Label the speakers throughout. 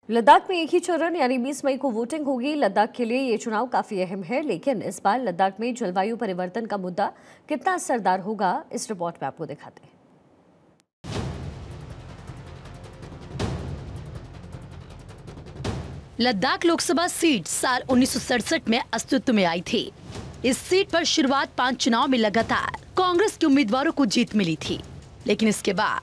Speaker 1: लद्दाख में एक ही चरण यानी 20 मई को वोटिंग होगी। लद्दाख के लिए ये चुनाव काफी अहम है, लेकिन इस बार लद्दाख में जलवायु परिवर्तन का मुद्दा कितना असरदार होगा, इस रिपोर्ट में आपको दिखाते हैं।
Speaker 2: लद्दाख लोकसभा सीट साल 1967 में अस्तित्व में आई थी। इस सीट पर शुरुआत 5 चुनाव में लगातार कांग्रेस के उम्मीदवारों को जीत मिली थी, लेकिन इसके बाद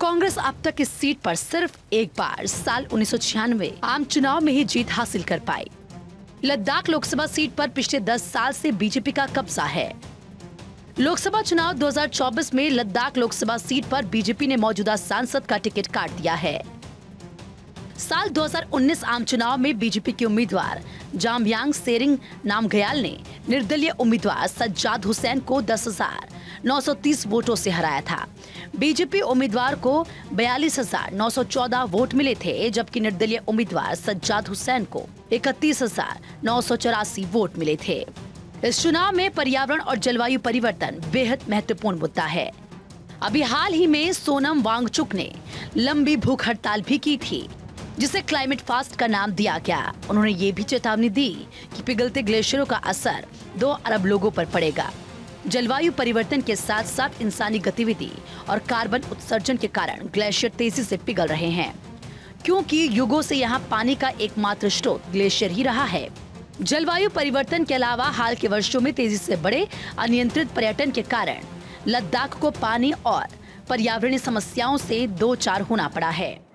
Speaker 2: कांग्रेस अब तक इस सीट पर सिर्फ एक बार साल 1996 आम चुनाव में ही जीत हासिल कर पाई। लद्दाख लोकसभा सीट पर पिछले 10 साल से बीजेपी का कब्जा है। लोकसभा चुनाव 2024 में लद्दाख लोकसभा सीट पर बीजेपी ने मौजूदा सांसद का टिकट काट दिया है। साल 2019 आम चुनाव में बीजेपी के उम्मीदवार जाम्यांग सेरिंग नामग्याल ने निर्दलीय उम्मीदवार सज्जाद हुसैन को 10,930 वोटों से हराया था। बीजेपी उम्मीदवार को 42,914 वोट मिले थे, जबकि निर्दलीय उम्मीदवार सज्जाद हुसैन को 31,984 वोट मिले थे। इस चुनाव में पर्यावरण और जलवायु परिवर्तन बेहद महत्वपूर्ण मुद्दा है। अभी हाल ही में सोनम वांगचुक ने लंबी भूख हड़ताल भी की थी, जिसे क्लाइमेट फास्ट का नाम दिया गया। उन्होंने ये भी चेतावनी दी कि पिघलते ग्लेशियरों का असर 2 अरब लोगों पर पड़ेगा। जलवायु परिवर्तन के साथ साथ इंसानी गतिविधि और कार्बन उत्सर्जन के कारण ग्लेशियर तेजी से पिघल रहे हैं, क्योंकि युगों से यहाँ पानी का एकमात्र स्रोत ग्लेशियर ही रहा है। जलवायु परिवर्तन के अलावा हाल के वर्षों में तेजी से बढ़े अनियंत्रित पर्यटन के कारण लद्दाख को पानी और पर्यावरणीय समस्याओं से 2 चार होना पड़ा है।